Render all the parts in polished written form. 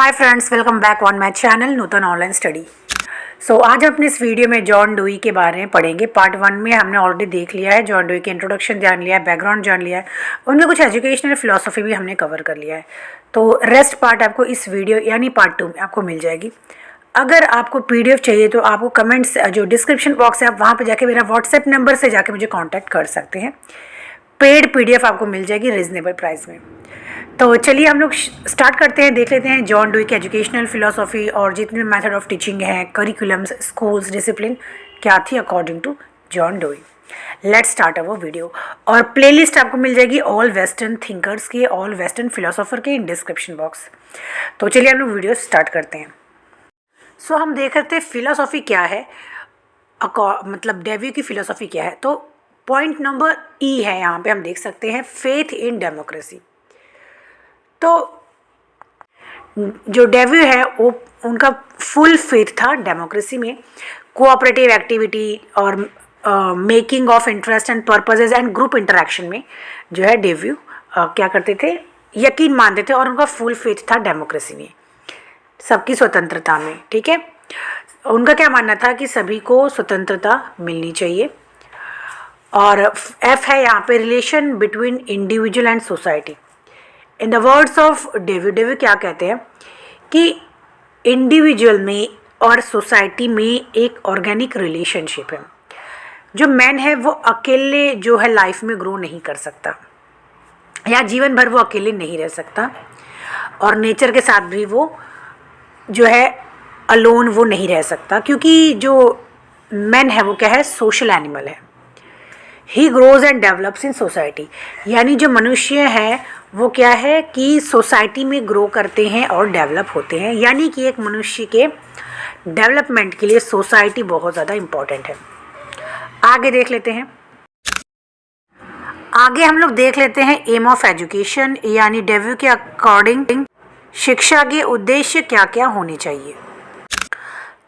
Hi friends, welcome back on my channel Nutan online study. आज हम अपने इस वीडियो में जॉन डुई के बारे में पढ़ेंगे। पार्ट 1 में हमने ऑलरेडी देख लिया है, जॉन डुई के इंट्रोडक्शन जान लिया है, बैकग्राउंड जान लिया है, उनमें कुछ एजुकेशनल फिलोसफी भी हमने कवर कर लिया है। तो रेस्ट पार्ट आपको इस वीडियो यानी पार्ट 2 में आपको मिल जाएगी। अगर आपको PDF चाहिए तो आपको कमेंट्स जो डिस्क्रिप्शन बॉक्स है आप वहाँ पर जाके मेरा व्हाट्सएप नंबर से जाके मुझे कॉन्टैक्ट कर सकते हैं। पेड PDF आपको मिल जाएगी रीजनेबल प्राइस में। तो चलिए हम लोग स्टार्ट करते हैं, देख लेते हैं जॉन डुई की एजुकेशनल फिलोसॉफी और जितने मेथड ऑफ टीचिंग है, करिकुलम्स, स्कूल्स, डिसिप्लिन क्या थी according to John Dewey. Let's start our video. और प्लेलिस्ट आपको मिल जाएगी ऑल वेस्टर्न थिंकर्स के, ऑल वेस्टर्न फिलोसोफर के इन डिस्क्रिप्शन बॉक्स। तो चलिए हम लोग वीडियो स्टार्ट करते हैं। हम देख रहे थे फिलोसॉफी क्या है, मतलब डेवी की फिलोसॉफी क्या है। तो पॉइंट नंबर E है, यहाँ पे हम देख सकते हैं फेथ इन डेमोक्रेसी। तो जो डेवी है वो उनका फुल फेथ था डेमोक्रेसी में, कोऑपरेटिव एक्टिविटी और making of interest and purposes and group interaction में जो है डेवी क्या करते थे, यकीन मानते थे और उनका फुल फेथ था डेमोक्रेसी में, सबकी स्वतंत्रता में। ठीक है, उनका क्या मानना था कि सभी को स्वतंत्रता मिलनी चाहिए। और F है यहाँ पे relation between individual and society. In the words of Dewey क्या कहते हैं कि इंडिविजुअल में और सोसाइटी में एक ऑर्गेनिक रिलेशनशिप है। जो मैन है वो अकेले जो है लाइफ में ग्रो नहीं कर सकता, या जीवन भर वो अकेले नहीं रह सकता, और नेचर के साथ भी वो जो है अलोन वो नहीं रह सकता, क्योंकि जो मैन है वो क्या है, सोशल एनिमल है। ही grows and develops in society, यानी जो मनुष्य है वो क्या है कि सोसाइटी में ग्रो करते हैं और डेवलप होते हैं, यानी कि एक मनुष्य के डेवलपमेंट के लिए सोसाइटी बहुत ज़्यादा इम्पॉर्टेंट है। आगे देख लेते हैं, आगे हम लोग देख लेते हैं एम ऑफ एजुकेशन, यानी डेवी के अकॉर्डिंग शिक्षा के उद्देश्य क्या क्या होने चाहिए।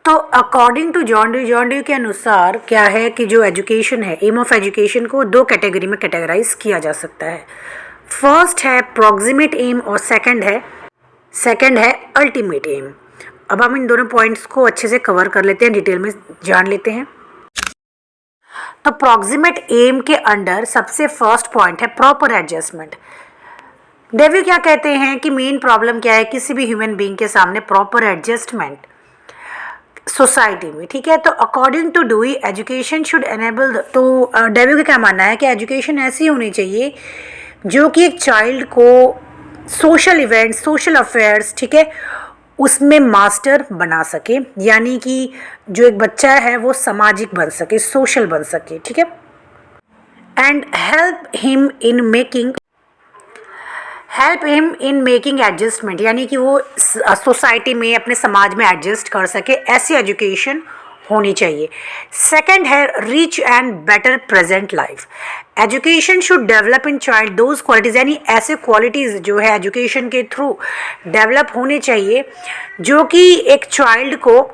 तो अकॉर्डिंग टू जॉन डुई के अनुसार क्या है कि जो एजुकेशन है, एम ऑफ एजुकेशन को दो कैटेगरी में कैटेगराइज किया जा सकता है। फर्स्ट है प्रॉक्सिमेट एम और सेकंड है अल्टीमेट एम। अब हम इन दोनों पॉइंट्स को अच्छे से कवर कर लेते हैं, डिटेल में जान लेते हैं। तो प्रॉक्सिमेट एम के अंडर सबसे फर्स्ट पॉइंट है प्रॉपर एडजस्टमेंट। डेवी क्या कहते हैं कि मेन प्रॉब्लम क्या है किसी भी ह्यूमन बीइंग के सामने, प्रॉपर एडजस्टमेंट सोसाइटी में। ठीक है, तो according to Dewey education should enable, तो डेवी का क्या मानना है कि एजुकेशन ऐसी होनी चाहिए जो कि एक चाइल्ड को सोशल इवेंट्स, सोशल अफेयर्स, ठीक है, उसमें मास्टर बना सके, यानी कि जो एक बच्चा है वो सामाजिक बन सके, सोशल बन सके। ठीक है, and help him in making adjustment, यानी कि वो सोसाइटी में, अपने समाज में एडजस्ट कर सके, ऐसी एजुकेशन होनी चाहिए। सेकंड है rich and better present life. Education should develop in child those qualities, यानी ऐसे क्वालिटीज़ जो है एजुकेशन के थ्रू डेवलप होने चाहिए जो कि एक चाइल्ड को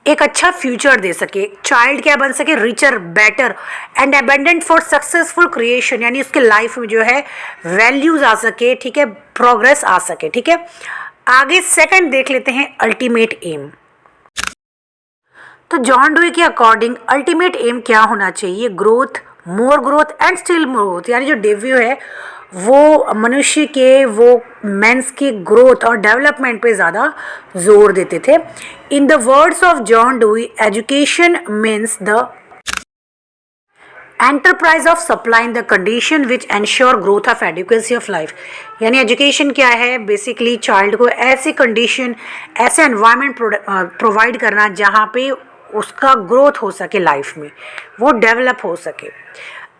एक अच्छा फ्यूचर दे सके। चाइल्ड क्या बन सके, richer, better and abundant for successful creation, यानी उसके लाइफ में जो है वैल्यूज आ सके, ठीक है, प्रोग्रेस आ सके। ठीक है, आगे सेकंड देख लेते हैं अल्टीमेट एम। तो जॉन डुई के अकॉर्डिंग अल्टीमेट एम क्या होना चाहिए, growth, more growth and still more growth, यानी जो डेवी है वो मनुष्य के, वो मेंस की ग्रोथ और डेवलपमेंट पे ज़्यादा जोर देते थे। इन the words of John dewy education means the enterprise of supplying the condition which ensure growth of adequacy of life, यानी एजुकेशन क्या है, बेसिकली चाइल्ड को ऐसी कंडीशन, ऐसे एनवायरनमेंट प्रोवाइड करना जहाँ पे उसका ग्रोथ हो सके, लाइफ में वो डेवलप हो सके।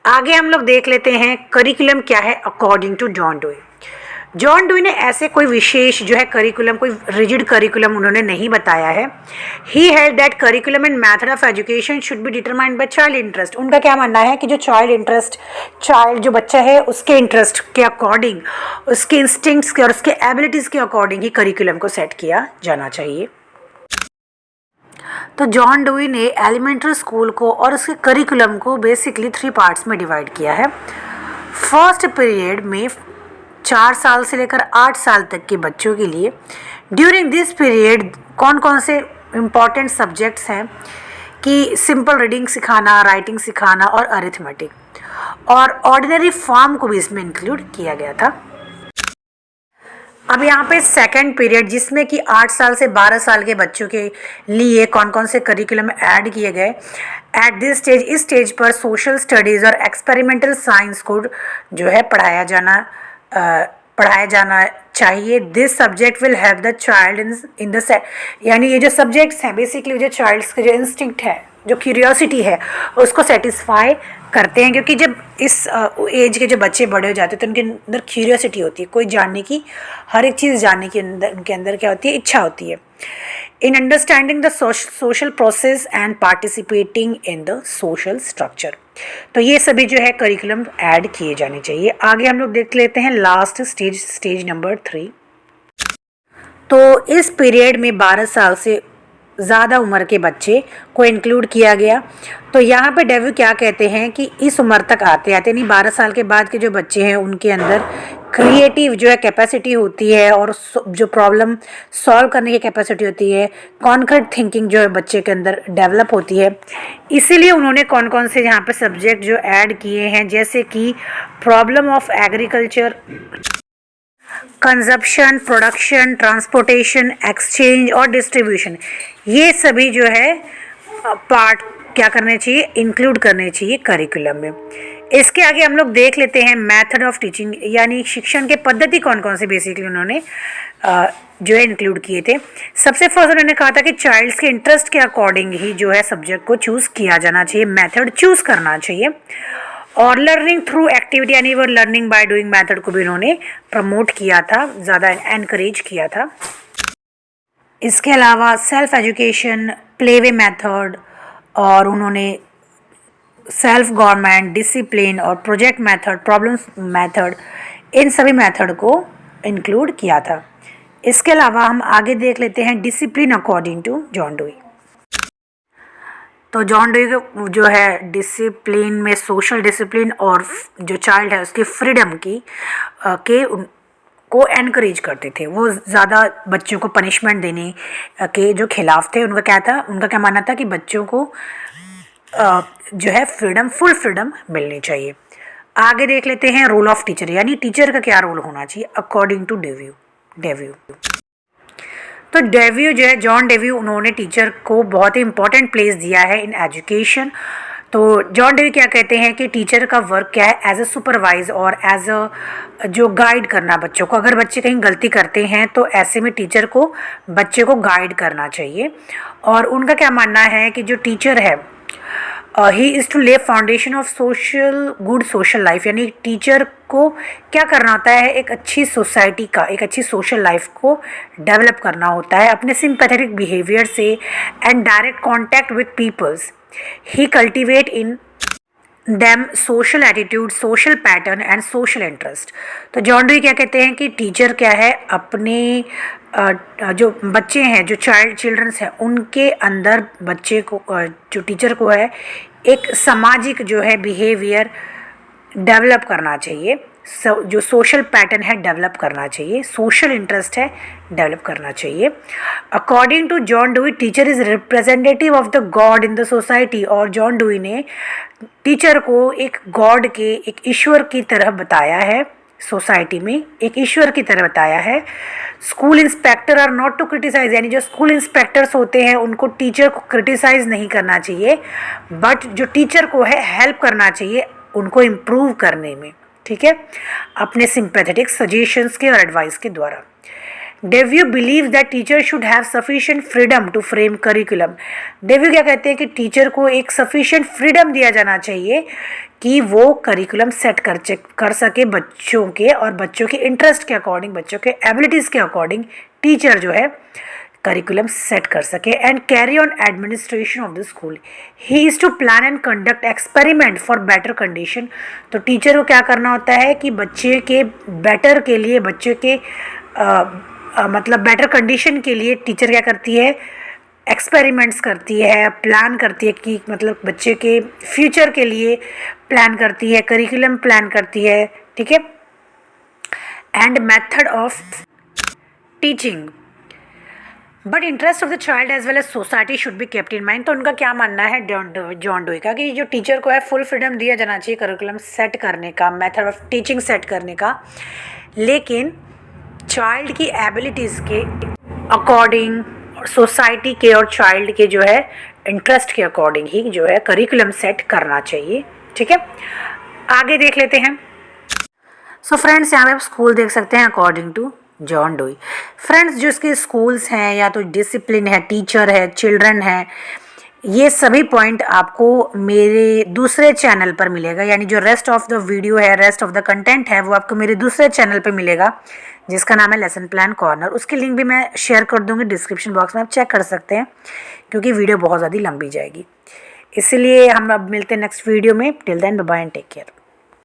आगे हम लोग देख लेते हैं करिकुलम क्या है according to John Dewey. John Dewey ने ऐसे कोई विशेष जो है करिकुलम, कोई रिजिड करिकुलम उन्होंने नहीं बताया है। He held that curriculum and method of education should be determined by child interest. उनका क्या मानना है कि जो चाइल्ड इंटरेस्ट, चाइल्ड जो बच्चा है उसके इंटरेस्ट के अकॉर्डिंग, उसके इंस्टिंक्ट्स के और उसके एबिलिटीज़ के अकॉर्डिंग ही करिकुलम को सेट किया जाना चाहिए। तो जॉन डुई ने एलिमेंट्री स्कूल को और उसके करिकुलम को बेसिकली 3 पार्ट्स में डिवाइड किया है। फर्स्ट पीरियड में 4 साल से लेकर 8 साल तक के बच्चों के लिए ड्यूरिंग दिस पीरियड कौन कौन से इम्पॉर्टेंट सब्जेक्ट्स हैं कि सिंपल रीडिंग सिखाना, राइटिंग सिखाना और अरिथमेटिक और ऑर्डिनरी फॉर्म को भी इसमें इंक्लूड किया गया था। अब यहाँ पे सेकंड पीरियड जिसमें कि 8 साल से 12 साल के बच्चों के लिए कौन कौन से करिकुलम ऐड किए गए। एट दिस स्टेज, इस स्टेज पर सोशल स्टडीज़ और एक्सपेरिमेंटल साइंस को जो है पढ़ाया जाना चाहिए। This subject will help the child in the यानी ये जो सब्जेक्ट्स हैं बेसिकली जो चाइल्ड्स का जो इंस्टिंक्ट है, जो क्यूरियोसिटी है, उसको सेटिस्फाई करते हैं, क्योंकि जब इस एज के जो बच्चे बड़े हो जाते हैं तो उनके अंदर क्यूरियोसिटी होती है, कोई जानने की, हर एक चीज़ जानने की उनके अंदर क्या होती है, इच्छा होती है। In understanding the social process and participating in the social structure, तो ये सभी जो है करिकुलम ऐड किए जाने चाहिए। आगे हम लोग देख लेते हैं लास्ट स्टेज नंबर 3। तो इस पीरियड में 12 साल से ज़्यादा उम्र के बच्चे को इंक्लूड किया गया। तो यहाँ पे डेव्यू क्या कहते हैं कि इस उम्र तक आते आते नहीं 12 साल के बाद के जो बच्चे हैं उनके अंदर क्रिएटिव जो है कैपेसिटी होती है और जो प्रॉब्लम सॉल्व करने की कैपेसिटी होती है, कॉन्क्रीट थिंकिंग जो है बच्चे के अंदर डेवलप होती है। इसीलिए उन्होंने कौन कौन से यहाँ पे सब्जेक्ट जो ऐड किए हैं, जैसे कि problem of agriculture, consumption, production, transportation, exchange और डिस्ट्रीब्यूशन, ये सभी जो है पार्ट क्या करने चाहिए, इंक्लूड करने चाहिए करिकुलम में। इसके आगे हम लोग देख लेते हैं मेथड ऑफ टीचिंग, यानी शिक्षण के पद्धति कौन कौन से बेसिकली उन्होंने जो है इंक्लूड किए थे। सबसे फर्स्ट उन्होंने कहा था कि चाइल्ड्स के इंटरेस्ट के अकॉर्डिंग ही जो है सब्जेक्ट को चूज़ किया जाना चाहिए, मेथड चूज़ करना चाहिए। और लर्निंग थ्रू एक्टिविटी, यानी वो लर्निंग बाय डूइंग मेथड को भी उन्होंने प्रमोट किया था, ज़्यादा एनकरेज किया था। इसके अलावा सेल्फ एजुकेशन, प्लेवे मेथड, और उन्होंने सेल्फ गवर्नमेंट, डिसिप्लिन और प्रोजेक्ट मेथड, प्रॉब्लम मेथड, इन सभी मेथड को इंक्लूड किया था। इसके अलावा हम आगे देख लेते हैं discipline according to John Dewey. तो जॉन डुई जो है डिसिप्लिन में सोशल डिसिप्लिन और जो चाइल्ड है उसकी फ्रीडम की को एनकरेज करते थे। वो ज़्यादा बच्चों को पनिशमेंट देने के जो खिलाफ थे। उनका क्या था, उनका क्या मानना था कि बच्चों को जो है फ्रीडम, फुल फ्रीडम मिलनी चाहिए। आगे देख लेते हैं रोल ऑफ टीचर, यानी टीचर का क्या रोल होना चाहिए अकॉर्डिंग टू डेव्यू। तो डेव्यू जो है, जॉन डेव्यू, उन्होंने टीचर को बहुत ही इंपॉर्टेंट प्लेस दिया है इन एजुकेशन। तो जॉन डेव्यू क्या कहते हैं कि टीचर का वर्क क्या है, एज अ सुपरवाइज और एज अ जो गाइड करना बच्चों को। अगर बच्चे कहीं गलती करते हैं तो ऐसे में टीचर को बच्चे को गाइड करना चाहिए। और उनका क्या मानना है कि जो टीचर है ही इज़ टू ले foundation of good social life, यानी टीचर को क्या करना होता है, एक अच्छी सोसाइटी का, एक अच्छी सोशल लाइफ को डेवलप करना होता है अपने सिंपैथेटिक बिहेवियर से and direct contact with peoples. He cultivate in them social attitude, social pattern and social interest. तो जॉन डुई क्या कहते हैं कि टीचर क्या है, अपने जो बच्चे हैं, जो चिल्ड्रंस हैं, उनके अंदर बच्चे को, जो टीचर को है, एक सामाजिक जो है बिहेवियर डेवलप करना चाहिए, जो सोशल पैटर्न है डेवलप करना चाहिए, सोशल इंटरेस्ट है डेवलप करना चाहिए। According to John Dewey, teacher is representative of the God in the society. और जॉन डुई ने टीचर को एक गॉड के, एक ईश्वर की तरह बताया है, सोसाइटी में एक ईश्वर की तरह बताया है। School inspector are not to criticise, यानी जो स्कूल इंस्पेक्टर्स होते हैं उनको टीचर को क्रिटिसाइज नहीं करना चाहिए, बट जो टीचर को है हेल्प करना चाहिए उनको इम्प्रूव करने में, ठीक है, अपने सिंपैथेटिक सजेशंस के और एडवाइस के द्वारा। Dewey believe that teacher should have sufficient freedom to frame curriculum. Dewey क्या कहते हैं कि टीचर को एक सफिशिएंट फ्रीडम दिया जाना चाहिए कि वो करिकुलम सेट कर सके बच्चों के, और बच्चों के इंटरेस्ट के अकॉर्डिंग, बच्चों के एबिलिटीज़ के अकॉर्डिंग टीचर जो है करिकुलम सेट कर सके and carry on administration of the school. He is to plan and conduct experiment for better condition. तो टीचर को क्या करना होता है कि बच्चे के बेटर के लिए, बच्चे के मतलब बेटर कंडीशन के लिए टीचर क्या करती है, एक्सपेरिमेंट्स करती है, प्लान करती है कि मतलब बच्चे के फ्यूचर के लिए प्लान करती है, करिकुलम प्लान करती है, ठीक है। And method of teaching, but interest of the child as well as society should be kept in mind. तो उनका क्या मानना है जॉन डुई का कि जो टीचर को है फुल फ्रीडम दिया जाना चाहिए करिकुलम सेट करने का, मेथड ऑफ टीचिंग सेट करने का, लेकिन चाइल्ड की एबिलिटीज़ के अकॉर्डिंग, सोसाइटी के और चाइल्ड के जो है इंटरेस्ट के अकॉर्डिंग ही जो है करिकुलम सेट करना चाहिए। ठीक है, आगे देख लेते हैं। सो फ्रेंड्स, यहाँ पे आप स्कूल देख सकते हैं according to John Dewey. Friends, जो इसके स्कूल्स हैं या तो डिसिप्लिन है, टीचर है, चिल्ड्रन है, ये सभी पॉइंट आपको मेरे दूसरे चैनल पर मिलेगा, यानी जो रेस्ट ऑफ द वीडियो है, रेस्ट ऑफ द कंटेंट है, वो आपको मेरे दूसरे चैनल पे मिलेगा जिसका नाम है लेसन प्लान कॉर्नर। उसकी लिंक भी मैं शेयर कर दूँगी डिस्क्रिप्शन बॉक्स में, आप चेक कर सकते हैं क्योंकि वीडियो बहुत ज़्यादा लंबी जाएगी। इसलिए हम अब मिलते हैं नेक्स्ट वीडियो में। Till then bye bye and take care.